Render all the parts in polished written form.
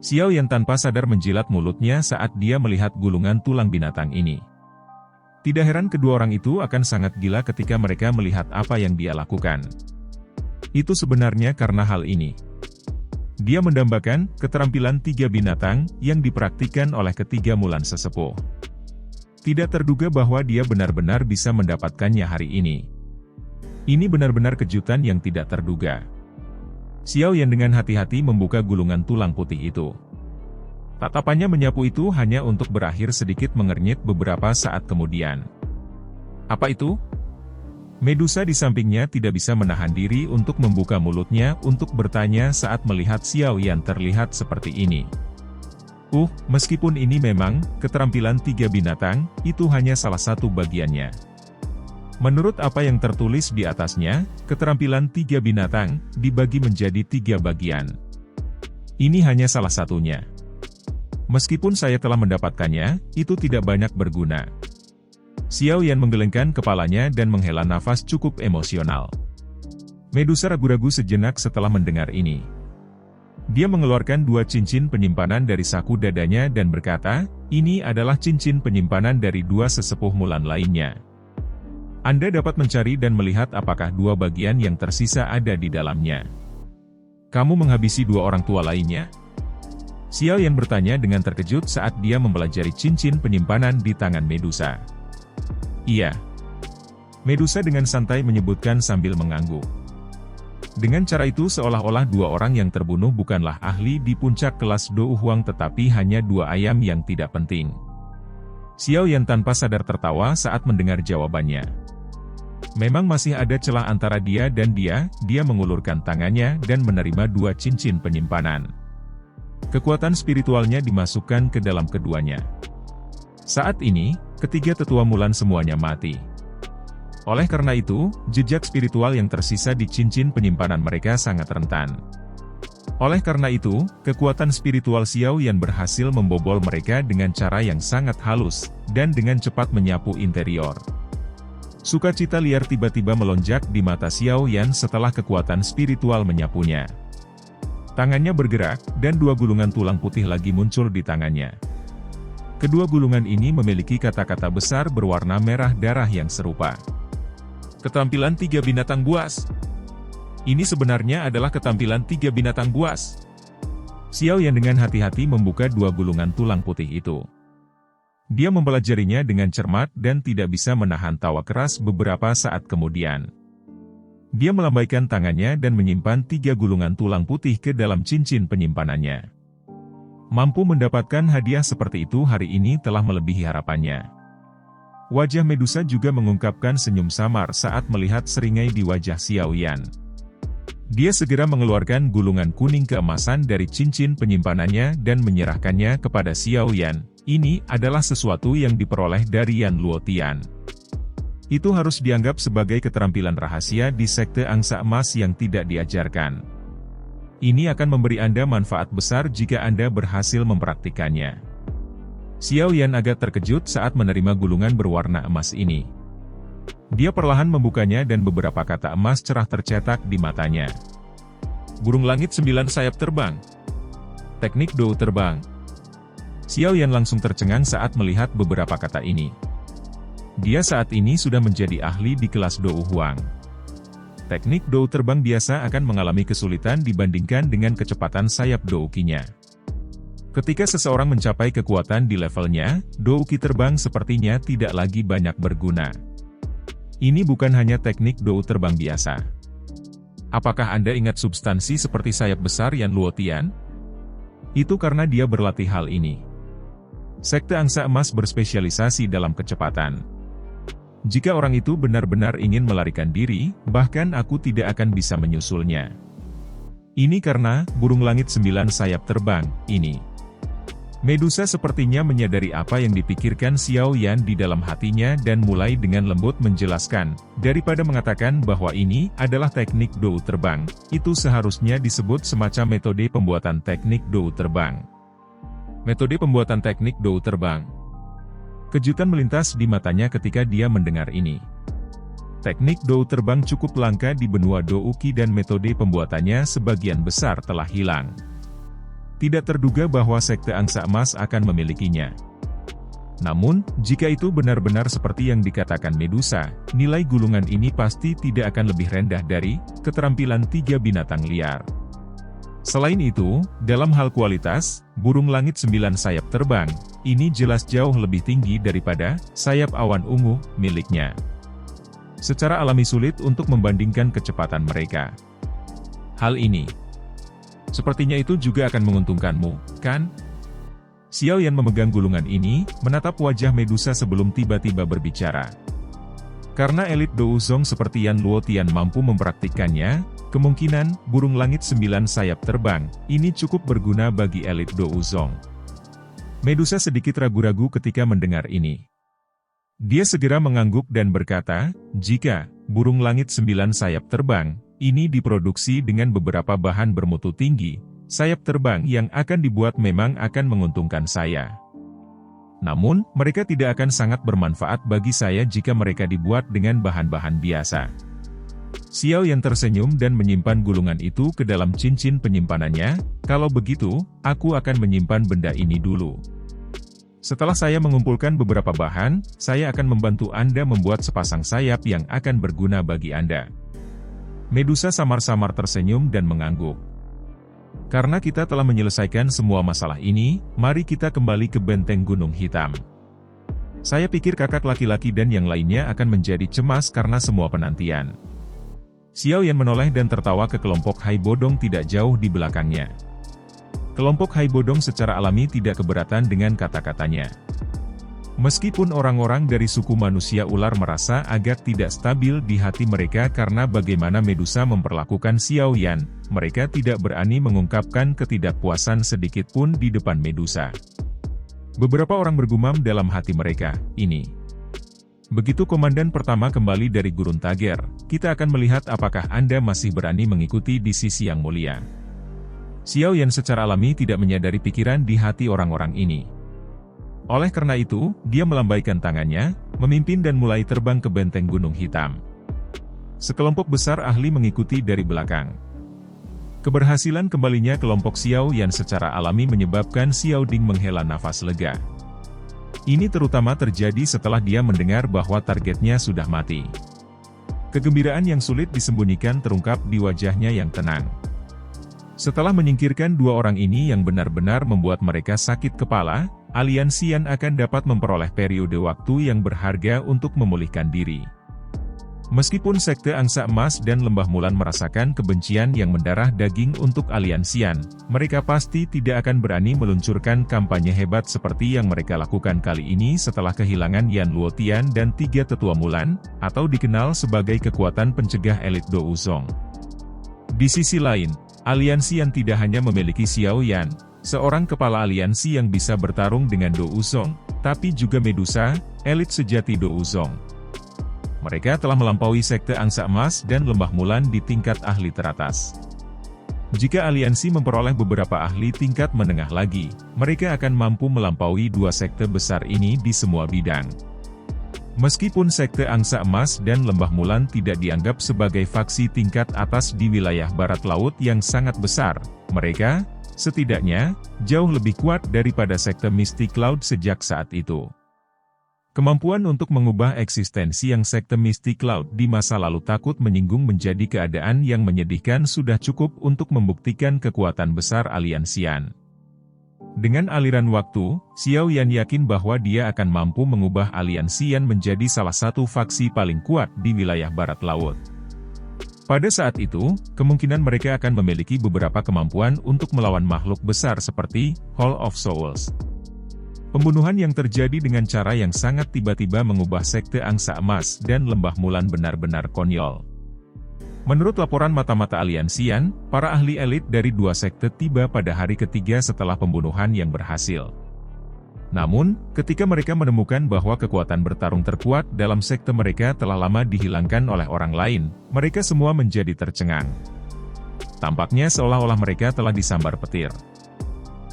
Xiao Yan tanpa sadar menjilat mulutnya saat dia melihat gulungan tulang binatang ini. Tidak heran kedua orang itu akan sangat gila ketika mereka melihat apa yang dia lakukan. Itu sebenarnya karena hal ini. Dia mendambakan keterampilan tiga binatang yang dipraktikkan oleh ketiga mulan sesepuh. Tidak terduga bahwa dia benar-benar bisa mendapatkannya hari ini. Ini benar-benar kejutan yang tidak terduga. Xiao Yan dengan hati-hati membuka gulungan tulang putih itu. Tatapannya menyapu itu hanya untuk berakhir sedikit mengernyit beberapa saat kemudian. Apa itu? Medusa di sampingnya tidak bisa menahan diri untuk membuka mulutnya untuk bertanya saat melihat Xiao Yan terlihat seperti ini. Meskipun ini memang keterampilan tiga binatang, itu hanya salah satu bagiannya. Menurut apa yang tertulis di atasnya, keterampilan tiga binatang dibagi menjadi tiga bagian. Ini hanya salah satunya. Meskipun saya telah mendapatkannya, itu tidak banyak berguna. Xiao Yan menggelengkan kepalanya dan menghela nafas cukup emosional. Medusa ragu-ragu sejenak setelah mendengar ini. Dia mengeluarkan dua cincin penyimpanan dari saku dadanya dan berkata, ini adalah cincin penyimpanan dari dua sesepuh mulan lainnya. Anda dapat mencari dan melihat apakah dua bagian yang tersisa ada di dalamnya. Kamu menghabisi dua orang tua lainnya? Xiao Yan bertanya dengan terkejut saat dia mempelajari cincin penyimpanan di tangan Medusa. Iya. Medusa dengan santai menyebutkan sambil mengangguk. Dengan cara itu seolah-olah dua orang yang terbunuh bukanlah ahli di puncak kelas Dou Huang tetapi hanya dua ayam yang tidak penting. Xiao Yan tanpa sadar tertawa saat mendengar jawabannya. Memang masih ada celah antara dia dan dia mengulurkan tangannya dan menerima dua cincin penyimpanan. Kekuatan spiritualnya dimasukkan ke dalam keduanya. Saat ini, ketiga tetua mulan semuanya mati. Oleh karena itu, jejak spiritual yang tersisa di cincin penyimpanan mereka sangat rentan. Oleh karena itu, kekuatan spiritual Xiao Yan berhasil membobol mereka dengan cara yang sangat halus, dan dengan cepat menyapu interior. Sukacita liar tiba-tiba melonjak di mata Xiao Yan setelah kekuatan spiritual menyapunya. Tangannya bergerak, dan dua gulungan tulang putih lagi muncul di tangannya. Kedua gulungan ini memiliki kata-kata besar berwarna merah darah yang serupa. Keterampilan tiga binatang buas. Ini sebenarnya adalah keterampilan tiga binatang buas. Xiao Yan dengan hati-hati membuka dua gulungan tulang putih itu. Dia mempelajarinya dengan cermat dan tidak bisa menahan tawa keras beberapa saat kemudian. Dia melambaikan tangannya dan menyimpan tiga gulungan tulang putih ke dalam cincin penyimpanannya. Mampu mendapatkan hadiah seperti itu hari ini telah melebihi harapannya. Wajah Medusa juga mengungkapkan senyum samar saat melihat seringai di wajah Xiao Yan. Dia segera mengeluarkan gulungan kuning keemasan dari cincin penyimpanannya dan menyerahkannya kepada Xiao Yan. Ini adalah sesuatu yang diperoleh dari Yan Luotian. Itu harus dianggap sebagai keterampilan rahasia di Sekte Angsa Emas yang tidak diajarkan. Ini akan memberi Anda manfaat besar jika Anda berhasil mempraktikannya. Xiao Yan agak terkejut saat menerima gulungan berwarna emas ini. Dia perlahan membukanya dan beberapa kata emas cerah tercetak di matanya. Burung langit 9 sayap terbang. Teknik Dou terbang. Xiao Yan langsung tercengang saat melihat beberapa kata ini. Dia saat ini sudah menjadi ahli di kelas Dou Huang. Teknik Dou terbang biasa akan mengalami kesulitan dibandingkan dengan kecepatan sayap Dou Qi-nya. Ketika seseorang mencapai kekuatan di levelnya, Dou Qi terbang sepertinya tidak lagi banyak berguna. Ini bukan hanya teknik Dou terbang biasa. Apakah Anda ingat substansi seperti sayap besar Yan Luotian? Itu karena dia berlatih hal ini. Sekte Angsa Emas berspesialisasi dalam kecepatan. Jika orang itu benar-benar ingin melarikan diri, bahkan aku tidak akan bisa menyusulnya. Ini karena burung langit 9 sayap terbang ini. Medusa sepertinya menyadari apa yang dipikirkan Xiao Yan di dalam hatinya dan mulai dengan lembut menjelaskan, daripada mengatakan bahwa ini adalah teknik Dou terbang, itu seharusnya disebut semacam metode pembuatan teknik Dou terbang. Metode pembuatan teknik Dou terbang. Kejutan melintas di matanya ketika dia mendengar ini. Teknik Dou terbang cukup langka di benua Dou Qi dan metode pembuatannya sebagian besar telah hilang. Tidak terduga bahwa Sekte Angsa Emas akan memilikinya. Namun, jika itu benar-benar seperti yang dikatakan Medusa, nilai gulungan ini pasti tidak akan lebih rendah dari keterampilan 3 binatang liar. Selain itu, dalam hal kualitas, burung langit 9 sayap terbang, ini jelas jauh lebih tinggi daripada sayap awan ungu miliknya. Secara alami sulit untuk membandingkan kecepatan mereka. Hal ini sepertinya itu juga akan menguntungkanmu, kan? Xiao Yan memegang gulungan ini, menatap wajah Medusa sebelum tiba-tiba berbicara. Karena elit Douzong seperti Yan Luotian mampu mempraktikkannya, kemungkinan burung langit 9 sayap terbang ini cukup berguna bagi elit Douzong. Medusa sedikit ragu-ragu ketika mendengar ini. Dia segera mengangguk dan berkata, jika burung langit 9 sayap terbang ini diproduksi dengan beberapa bahan bermutu tinggi, sayap terbang yang akan dibuat memang akan menguntungkan saya. Namun, mereka tidak akan sangat bermanfaat bagi saya jika mereka dibuat dengan bahan-bahan biasa. Xiao Yan tersenyum dan menyimpan gulungan itu ke dalam cincin penyimpanannya. Kalau begitu, aku akan menyimpan benda ini dulu. Setelah saya mengumpulkan beberapa bahan, saya akan membantu Anda membuat sepasang sayap yang akan berguna bagi Anda. Medusa samar-samar tersenyum dan mengangguk. Karena kita telah menyelesaikan semua masalah ini, mari kita kembali ke benteng Gunung Hitam. Saya pikir kakak laki-laki dan yang lainnya akan menjadi cemas karena semua penantian. Xiao Yan menoleh dan tertawa ke kelompok Hai Bodong tidak jauh di belakangnya. Kelompok Hai Bodong secara alami tidak keberatan dengan kata-katanya. Meskipun orang-orang dari suku manusia ular merasa agak tidak stabil di hati mereka karena bagaimana Medusa memperlakukan Xiao Yan, mereka tidak berani mengungkapkan ketidakpuasan sedikit pun di depan Medusa. Beberapa orang bergumam dalam hati mereka, ini. Begitu komandan pertama kembali dari Gurun Tager, kita akan melihat apakah Anda masih berani mengikuti di sisi yang mulia. Xiao Yan secara alami tidak menyadari pikiran di hati orang-orang ini. Oleh karena itu, dia melambaikan tangannya, memimpin dan mulai terbang ke benteng Gunung Hitam. Sekelompok besar ahli mengikuti dari belakang. Keberhasilan kembalinya kelompok Xiao Yan secara alami menyebabkan Xiao Ding menghela nafas lega. Ini terutama terjadi setelah dia mendengar bahwa targetnya sudah mati. Kegembiraan yang sulit disembunyikan terungkap di wajahnya yang tenang. Setelah menyingkirkan dua orang ini yang benar-benar membuat mereka sakit kepala, Aliansian akan dapat memperoleh periode waktu yang berharga untuk memulihkan diri. Meskipun Sekte Angsa Emas dan Lembah Mulan merasakan kebencian yang mendarah daging untuk Aliansian, mereka pasti tidak akan berani meluncurkan kampanye hebat seperti yang mereka lakukan kali ini setelah kehilangan Yan Luotian dan 3 tetua Mulan, atau dikenal sebagai kekuatan pencegah elit Douzong. Di sisi lain, Aliansian tidak hanya memiliki Xiao Yan, seorang kepala aliansi yang bisa bertarung dengan Douzong, tapi juga Medusa, elit sejati Douzong. Mereka telah melampaui Sekte Angsa Emas dan Lembah Mulan di tingkat ahli teratas. Jika aliansi memperoleh beberapa ahli tingkat menengah lagi, mereka akan mampu melampaui dua sekte besar ini di semua bidang. Meskipun Sekte Angsa Emas dan Lembah Mulan tidak dianggap sebagai faksi tingkat atas di wilayah barat laut yang sangat besar, mereka, setidaknya, jauh lebih kuat daripada Sekte Mystic Cloud sejak saat itu. Kemampuan untuk mengubah eksistensi yang Sekte Mystic Cloud di masa lalu takut menyinggung menjadi keadaan yang menyedihkan sudah cukup untuk membuktikan kekuatan besar Aliansian. Dengan aliran waktu, Xiao Yan yakin bahwa dia akan mampu mengubah Aliansian menjadi salah satu faksi paling kuat di wilayah barat laut. Pada saat itu, kemungkinan mereka akan memiliki beberapa kemampuan untuk melawan makhluk besar seperti Hall of Souls. Pembunuhan yang terjadi dengan cara yang sangat tiba-tiba mengubah Sekte Angsa Emas dan Lembah Mulan benar-benar konyol. Menurut laporan mata-mata Aliansian, para ahli elit dari dua sekte tiba pada hari ketiga setelah pembunuhan yang berhasil. Namun, ketika mereka menemukan bahwa kekuatan bertarung terkuat dalam sekte mereka telah lama dihilangkan oleh orang lain, mereka semua menjadi tercengang. Tampaknya seolah-olah mereka telah disambar petir.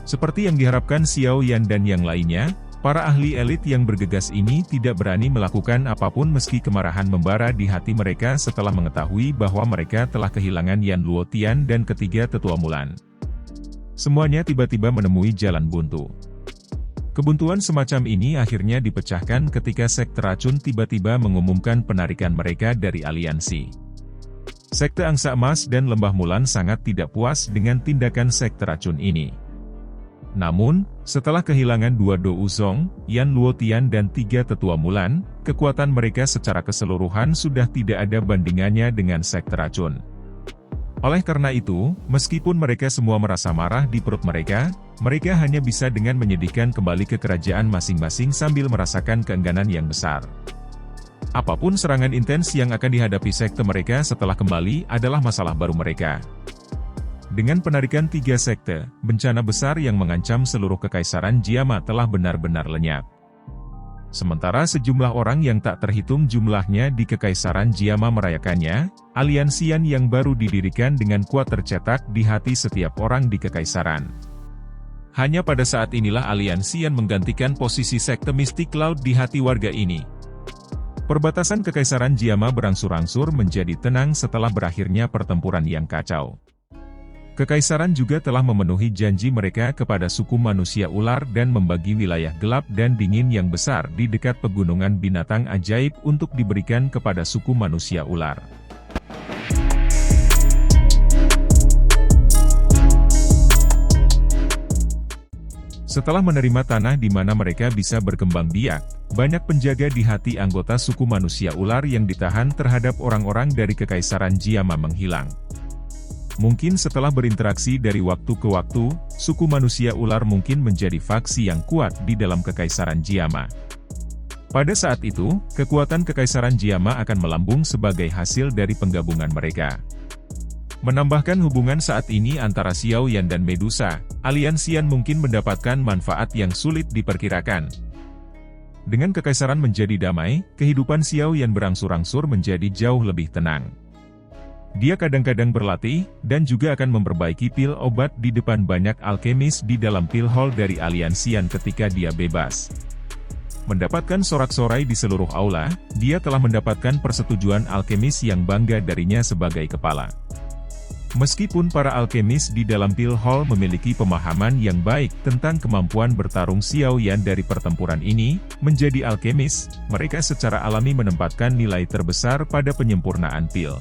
Seperti yang diharapkan Xiao Yan dan yang lainnya, para ahli elit yang bergegas ini tidak berani melakukan apapun meski kemarahan membara di hati mereka setelah mengetahui bahwa mereka telah kehilangan Yan Luotian dan ketiga tetua Mulan. Semuanya tiba-tiba menemui jalan buntu. Kebuntuan semacam ini akhirnya dipecahkan ketika sekte racun tiba-tiba mengumumkan penarikan mereka dari aliansi. Sekte Angsa Emas dan Lembah Mulan sangat tidak puas dengan tindakan sekte racun ini. Namun, setelah kehilangan dua Do Uzong, Yan Luotian dan 3 tetua Mulan, kekuatan mereka secara keseluruhan sudah tidak ada bandingannya dengan sekte racun. Oleh karena itu, meskipun mereka semua merasa marah di perut mereka hanya bisa dengan menyedihkan kembali ke kerajaan masing-masing sambil merasakan keengganan yang besar. Apapun serangan intens yang akan dihadapi sekte mereka setelah kembali adalah masalah baru mereka. Dengan penarikan 3 sekte, bencana besar yang mengancam seluruh kekaisaran Jiama telah benar-benar lenyap. Sementara sejumlah orang yang tak terhitung jumlahnya di kekaisaran Jiama merayakannya, aliansi Yan yang baru didirikan dengan kuat tercetak di hati setiap orang di kekaisaran. Hanya pada saat inilah aliansi Yan menggantikan posisi sekte mistik laut di hati warga ini. Perbatasan kekaisaran Jiama berangsur-angsur menjadi tenang setelah berakhirnya pertempuran yang kacau. Kekaisaran juga telah memenuhi janji mereka kepada suku manusia ular dan membagi wilayah gelap dan dingin yang besar di dekat pegunungan binatang ajaib untuk diberikan kepada suku manusia ular. Setelah menerima tanah di mana mereka bisa berkembang biak, banyak penjaga di hati anggota suku manusia ular yang ditahan terhadap orang-orang dari kekaisaran Jiama menghilang. Mungkin setelah berinteraksi dari waktu ke waktu, suku manusia ular mungkin menjadi faksi yang kuat di dalam kekaisaran Jiama. Pada saat itu, kekuatan kekaisaran Jiama akan melambung sebagai hasil dari penggabungan mereka. Menambahkan hubungan saat ini antara Xiao Yan dan Medusa, aliansi Yan mungkin mendapatkan manfaat yang sulit diperkirakan. Dengan kekaisaran menjadi damai, kehidupan Xiao Yan berangsur-angsur menjadi jauh lebih tenang. Dia kadang-kadang berlatih, dan juga akan memperbaiki pil obat di depan banyak alkemis di dalam pil hall dari aliansi Yan ketika dia bebas. Mendapatkan sorak-sorai di seluruh aula, dia telah mendapatkan persetujuan alkemis yang bangga darinya sebagai kepala. Meskipun para alkemis di dalam pil hall memiliki pemahaman yang baik tentang kemampuan bertarung Xiao Yan dari pertempuran ini, menjadi alkemis, mereka secara alami menempatkan nilai terbesar pada penyempurnaan pil.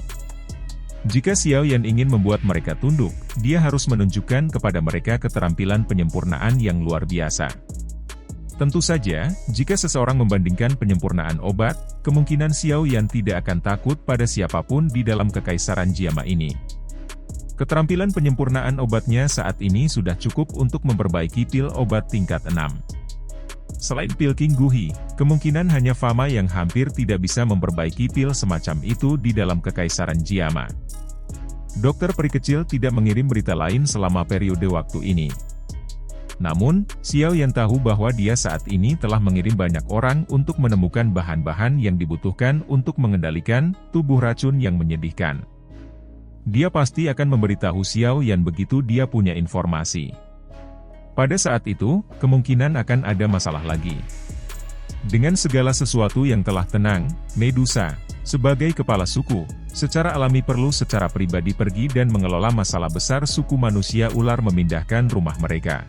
Jika Xiao Yan ingin membuat mereka tunduk, dia harus menunjukkan kepada mereka keterampilan penyempurnaan yang luar biasa. Tentu saja, jika seseorang membandingkan penyempurnaan obat, kemungkinan Xiao Yan tidak akan takut pada siapapun di dalam kekaisaran Jiama ini. Keterampilan penyempurnaan obatnya saat ini sudah cukup untuk memperbaiki pil obat tingkat 6. Selain pil King Guhi, kemungkinan hanya Fama yang hampir tidak bisa memperbaiki pil semacam itu di dalam kekaisaran Jiama. Dokter peri kecil tidak mengirim berita lain selama periode waktu ini. Namun, Xiao Yan tahu bahwa dia saat ini telah mengirim banyak orang untuk menemukan bahan-bahan yang dibutuhkan untuk mengendalikan tubuh racun yang menyedihkan. Dia pasti akan memberitahu Xiao Yan begitu dia punya informasi. Pada saat itu, kemungkinan akan ada masalah lagi. Dengan segala sesuatu yang telah tenang, Medusa, sebagai kepala suku, secara alami perlu secara pribadi pergi dan mengelola masalah besar suku manusia ular memindahkan rumah mereka.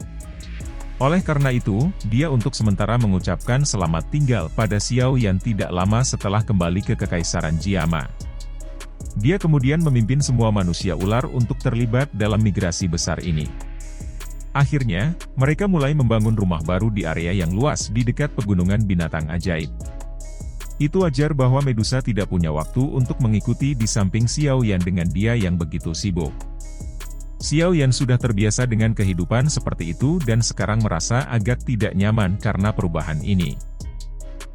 Oleh karena itu, dia untuk sementara mengucapkan selamat tinggal pada Xiao Yan tidak lama setelah kembali ke kekaisaran Jiama. Dia kemudian memimpin semua manusia ular untuk terlibat dalam migrasi besar ini. Akhirnya, mereka mulai membangun rumah baru di area yang luas di dekat pegunungan binatang ajaib. Itu wajar bahwa Medusa tidak punya waktu untuk mengikuti di samping Xiao Yan dengan dia yang begitu sibuk. Xiao Yan sudah terbiasa dengan kehidupan seperti itu dan sekarang merasa agak tidak nyaman karena perubahan ini.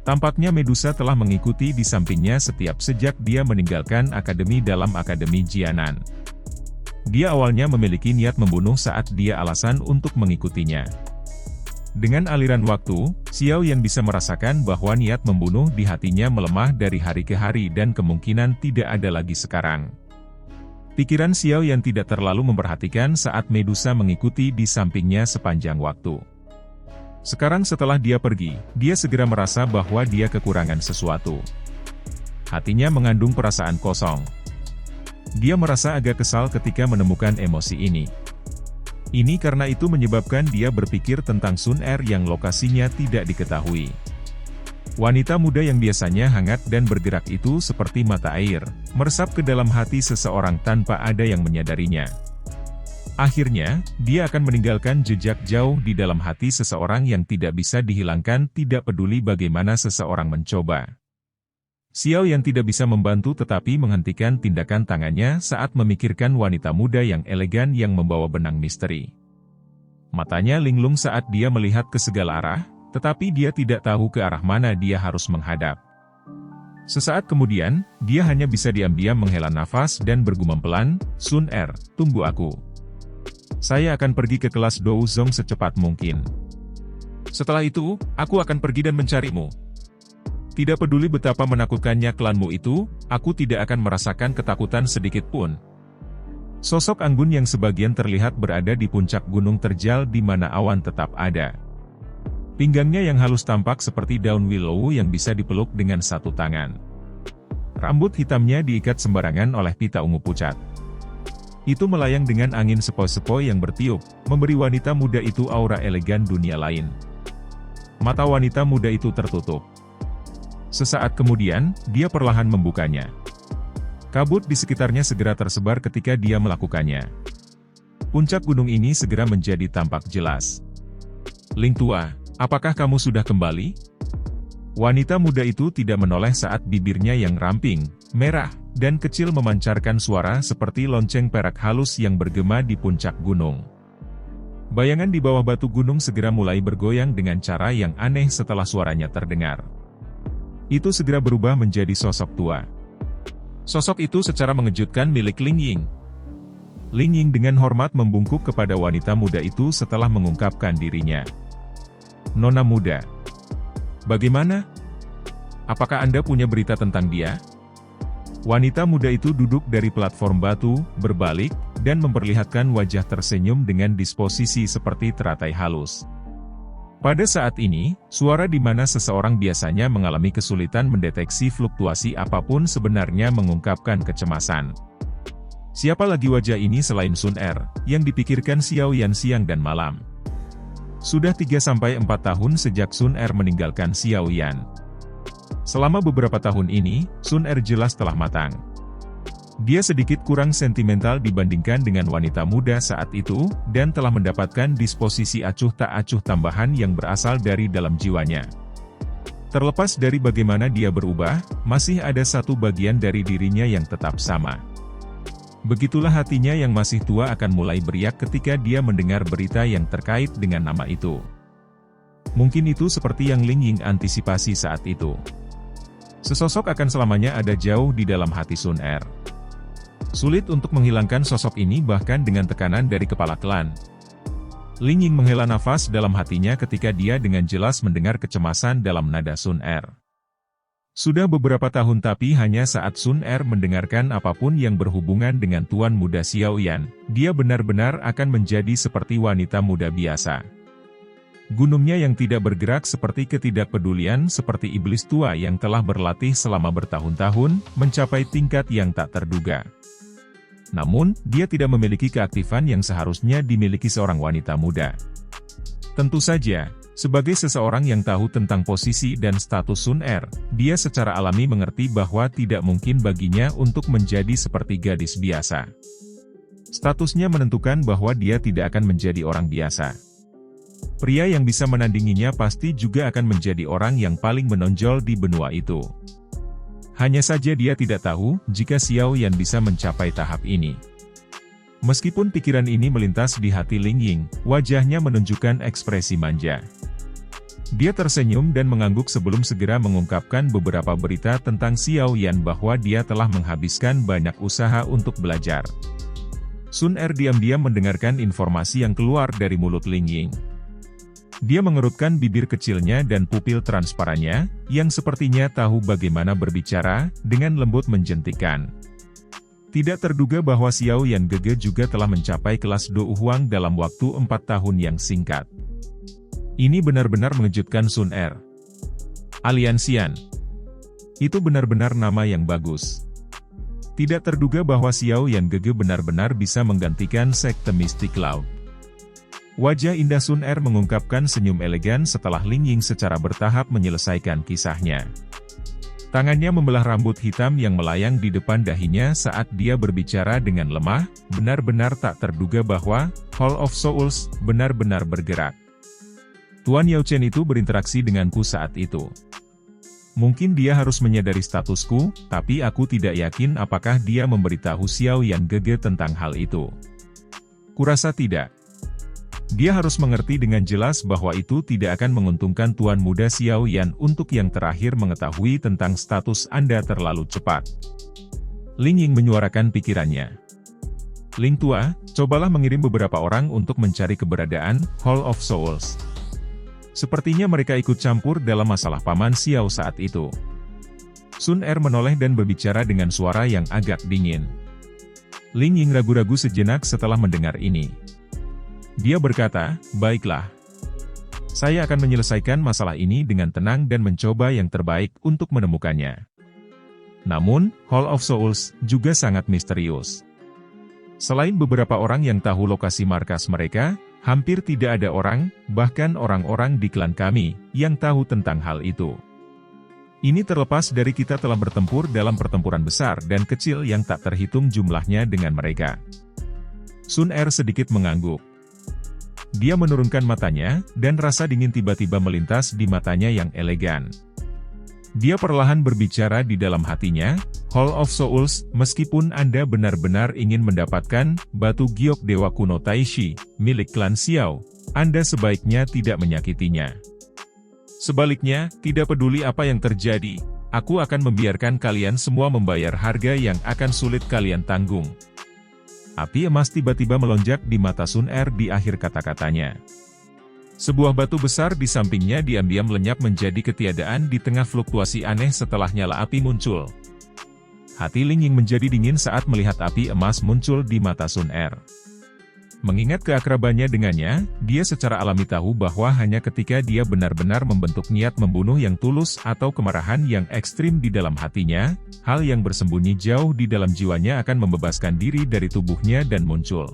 Tampaknya Medusa telah sengikuti di sampingnya sejak dia meninggalkan akademi dalam Akademi Jianan. Dia awalnya memiliki niat membunuh saat dia alasan untuk mengikutinya. Dengan aliran waktu, Xiao Yan bisa merasakan bahwa niat membunuh di hatinya melemah dari hari ke hari dan kemungkinan tidak ada lagi sekarang. Pikiran Xiao Yan tidak terlalu memperhatikan saat Medusa mengikuti di sampingnya sepanjang waktu. Sekarang setelah dia pergi, dia segera merasa bahwa dia kekurangan sesuatu. Hatinya mengandung perasaan kosong. Dia merasa agak kesal ketika menemukan emosi ini. Ini karena itu menyebabkan dia berpikir tentang Sun Er yang lokasinya tidak diketahui. Wanita muda yang biasanya hangat dan bergerak itu seperti mata air, meresap ke dalam hati seseorang tanpa ada yang menyadarinya. Akhirnya, dia akan meninggalkan jejak jauh di dalam hati seseorang yang tidak bisa dihilangkan, tidak peduli bagaimana seseorang mencoba. Xiao Yan tidak bisa membantu tetapi menghentikan tindakan tangannya saat memikirkan wanita muda yang elegan yang membawa benang misteri. Matanya linglung saat dia melihat ke segala arah, tetapi dia tidak tahu ke arah mana dia harus menghadap. Sesaat kemudian, dia hanya bisa diam-diam menghela nafas dan bergumam pelan, "Sun Er, tunggu aku. Saya akan pergi ke kelas Douzong secepat mungkin. Setelah itu, aku akan pergi dan mencarimu. Tidak peduli betapa menakutkannya klanmu itu, aku tidak akan merasakan ketakutan sedikit pun." Sosok anggun yang sebagian terlihat berada di puncak gunung terjal di mana awan tetap ada. Pinggangnya yang halus tampak seperti daun willow yang bisa dipeluk dengan satu tangan. Rambut hitamnya diikat sembarangan oleh pita ungu pucat. Itu melayang dengan angin sepoi-sepoi yang bertiup, memberi wanita muda itu aura elegan dunia lain. Mata wanita muda itu tertutup. Sesaat kemudian, dia perlahan membukanya. Kabut di sekitarnya segera tersebar ketika dia melakukannya. Puncak gunung ini segera menjadi tampak jelas. "Ling tua, apakah kamu sudah kembali?" Wanita muda itu tidak menoleh saat bibirnya yang ramping, merah, dan kecil memancarkan suara seperti lonceng perak halus yang bergema di puncak gunung. Bayangan di bawah batu gunung segera mulai bergoyang dengan cara yang aneh setelah suaranya terdengar. Itu segera berubah menjadi sosok tua. Sosok itu secara mengejutkan milik Ling Ying. Ling Ying dengan hormat membungkuk kepada wanita muda itu setelah mengungkapkan dirinya. "Nona muda, bagaimana? Apakah Anda punya berita tentang dia?" Wanita muda itu duduk dari platform batu, berbalik, dan memperlihatkan wajah tersenyum dengan disposisi seperti teratai halus. Pada saat ini, suara di mana seseorang biasanya mengalami kesulitan mendeteksi fluktuasi apapun sebenarnya mengungkapkan kecemasan. Siapa lagi wajah ini selain Sun Er, yang dipikirkan Xiao Yan siang dan malam. Sudah 3-4 tahun sejak Sun Er meninggalkan Xiao Yan. Selama beberapa tahun ini, Sun Er jelas telah matang. Dia sedikit kurang sentimental dibandingkan dengan wanita muda saat itu, dan telah mendapatkan disposisi acuh tak acuh tambahan yang berasal dari dalam jiwanya. Terlepas dari bagaimana dia berubah, masih ada satu bagian dari dirinya yang tetap sama. Begitulah hatinya yang masih tua akan mulai beriak ketika dia mendengar berita yang terkait dengan nama itu. Mungkin itu seperti yang Ling Ying antisipasi saat itu. Sesosok akan selamanya ada jauh di dalam hati Sun Er. Sulit untuk menghilangkan sosok ini bahkan dengan tekanan dari kepala klan. Ling Ying menghela nafas dalam hatinya ketika dia dengan jelas mendengar kecemasan dalam nada Sun Er. Sudah beberapa tahun tapi hanya saat Sun Er mendengarkan apapun yang berhubungan dengan tuan muda Xiao Yan, dia benar-benar akan menjadi seperti wanita muda biasa. Gunungnya yang tidak bergerak seperti ketidakpedulian seperti iblis tua yang telah berlatih selama bertahun-tahun, mencapai tingkat yang tak terduga. Namun, dia tidak memiliki keaktifan yang seharusnya dimiliki seorang wanita muda. Tentu saja, sebagai seseorang yang tahu tentang posisi dan status Sun Er, dia secara alami mengerti bahwa tidak mungkin baginya untuk menjadi seperti gadis biasa. Statusnya menentukan bahwa dia tidak akan menjadi orang biasa. Pria yang bisa menandinginya pasti juga akan menjadi orang yang paling menonjol di benua itu. Hanya saja dia tidak tahu jika Xiao Yan bisa mencapai tahap ini. Meskipun pikiran ini melintas di hati Ling Ying, wajahnya menunjukkan ekspresi manja. Dia tersenyum dan mengangguk sebelum segera mengungkapkan beberapa berita tentang Xiao Yan bahwa dia telah menghabiskan banyak usaha untuk belajar. Sun Er diam-diam mendengarkan informasi yang keluar dari mulut Ling Ying. Dia mengerutkan bibir kecilnya dan pupil transparannya, yang sepertinya tahu bagaimana berbicara, dengan lembut menjentikkan. Tidak terduga bahwa Xiao Yan Gege juga telah mencapai kelas Do Huang dalam waktu 4 tahun yang singkat. Ini benar-benar mengejutkan Sun Er. Aliansian. Itu benar-benar nama yang bagus. Tidak terduga bahwa Xiao Yan Gege benar-benar bisa menggantikan sekte Mystic Cloud. Wajah indah Sun Er mengungkapkan senyum elegan setelah Ling Ying secara bertahap menyelesaikan kisahnya. Tangannya membelah rambut hitam yang melayang di depan dahinya saat dia berbicara dengan lemah, benar-benar tak terduga bahwa Hall of Souls benar-benar bergerak. Tuan Yao Chen itu berinteraksi denganku saat itu. Mungkin dia harus menyadari statusku, tapi aku tidak yakin apakah dia memberitahu Xiao Yan Gege tentang hal itu. Kurasa tidak. Dia harus mengerti dengan jelas bahwa itu tidak akan menguntungkan Tuan Muda Xiao Yan untuk yang terakhir mengetahui tentang status Anda terlalu cepat. Ling Ying menyuarakan pikirannya. Ling Tua, cobalah mengirim beberapa orang untuk mencari keberadaan Hall of Souls. Sepertinya mereka ikut campur dalam masalah Paman Xiao saat itu. Sun Er menoleh dan berbicara dengan suara yang agak dingin. Ling Ying ragu-ragu sejenak setelah mendengar ini. Dia berkata, baiklah. Saya akan menyelesaikan masalah ini dengan tenang dan mencoba yang terbaik untuk menemukannya. Namun, Hall of Souls juga sangat misterius. Selain beberapa orang yang tahu lokasi markas mereka, hampir tidak ada orang, bahkan orang-orang di klan kami, yang tahu tentang hal itu. Ini terlepas dari kita telah bertempur dalam pertempuran besar dan kecil yang tak terhitung jumlahnya dengan mereka. Sun Er sedikit mengangguk. Dia menurunkan matanya, dan rasa dingin tiba-tiba melintas di matanya yang elegan. Dia perlahan berbicara di dalam hatinya, Hall of Souls, meskipun Anda benar-benar ingin mendapatkan batu giok Dewa Kuno Taishi, milik klan Xiao, Anda sebaiknya tidak menyakitinya. Sebaliknya, tidak peduli apa yang terjadi, aku akan membiarkan kalian semua membayar harga yang akan sulit kalian tanggung. Api emas tiba-tiba melonjak di mata Sun Er di akhir kata-katanya. Sebuah batu besar di sampingnya diam-diam lenyap menjadi ketiadaan di tengah fluktuasi aneh setelah nyala api muncul. Hati Ling Ying menjadi dingin saat melihat api emas muncul di mata Sun Er. Mengingat keakrabannya dengannya, dia secara alami tahu bahwa hanya ketika dia benar-benar membentuk niat membunuh yang tulus atau kemarahan yang ekstrim di dalam hatinya, hal yang bersembunyi jauh di dalam jiwanya akan membebaskan diri dari tubuhnya dan muncul.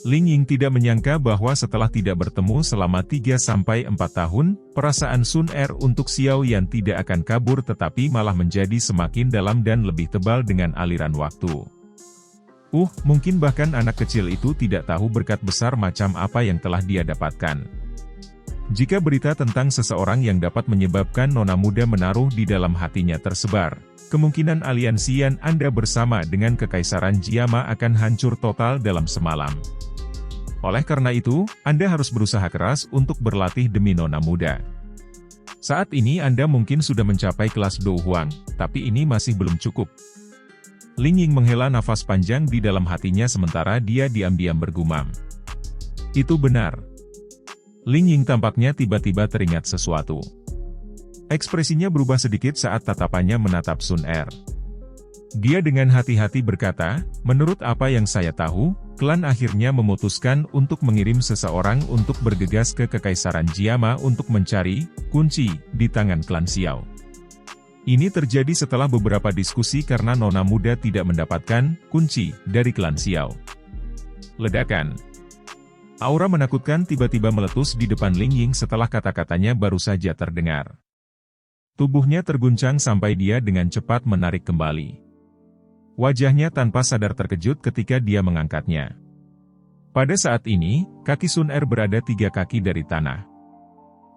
Ling Ying tidak menyangka bahwa setelah tidak bertemu selama 3-4 tahun, perasaan Sun Er untuk Xiao Yan tidak akan kabur tetapi malah menjadi semakin dalam dan lebih tebal dengan aliran waktu. Mungkin bahkan anak kecil itu tidak tahu berkat besar macam apa yang telah dia dapatkan. Jika berita tentang seseorang yang dapat menyebabkan nona muda menaruh di dalam hatinya tersebar, kemungkinan aliansian Anda bersama dengan Kekaisaran Jiama akan hancur total dalam semalam. Oleh karena itu, Anda harus berusaha keras untuk berlatih demi nona muda. Saat ini Anda mungkin sudah mencapai kelas Do Huang, tapi ini masih belum cukup. Ling Ying menghela nafas panjang di dalam hatinya sementara dia diam-diam bergumam. Itu benar. Ling Ying tampaknya tiba-tiba teringat sesuatu. Ekspresinya berubah sedikit saat tatapannya menatap Sun Er. Dia dengan hati-hati berkata, menurut apa yang saya tahu, klan akhirnya memutuskan untuk mengirim seseorang untuk bergegas ke Kekaisaran Jiama untuk mencari kunci di tangan klan Xiao. Ini terjadi setelah beberapa diskusi karena nona muda tidak mendapatkan kunci dari klan Xiao. Ledakan. Aura menakutkan tiba-tiba meletus di depan Ling Ying setelah kata-katanya baru saja terdengar. Tubuhnya terguncang sampai dia dengan cepat menarik kembali. Wajahnya tanpa sadar terkejut ketika dia mengangkatnya. Pada saat ini, kaki Sun Er berada 3 kaki dari tanah.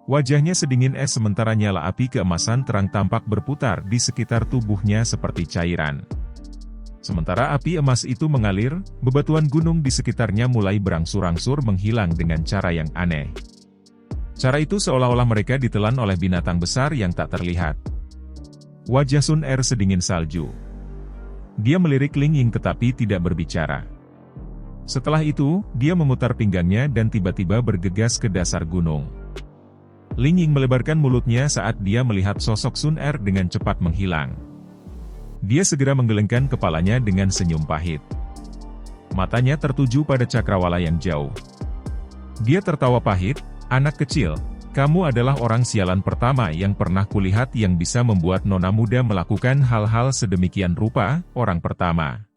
Wajahnya sedingin es sementara nyala api keemasan terang tampak berputar di sekitar tubuhnya seperti cairan. Sementara api emas itu mengalir, bebatuan gunung di sekitarnya mulai berangsur-angsur menghilang dengan cara yang aneh. Cara itu seolah-olah mereka ditelan oleh binatang besar yang tak terlihat. Wajah Sun Er sedingin salju. Dia melirik Ling Ying tetapi tidak berbicara. Setelah itu, dia memutar pinggangnya dan tiba-tiba bergegas ke dasar gunung. Ling Ying melebarkan mulutnya saat dia melihat sosok Sun Er dengan cepat menghilang. Dia segera menggelengkan kepalanya dengan senyum pahit. Matanya tertuju pada cakrawala yang jauh. Dia tertawa pahit, anak kecil, kamu adalah orang sialan pertama yang pernah kulihat yang bisa membuat nona muda melakukan hal-hal sedemikian rupa, orang pertama.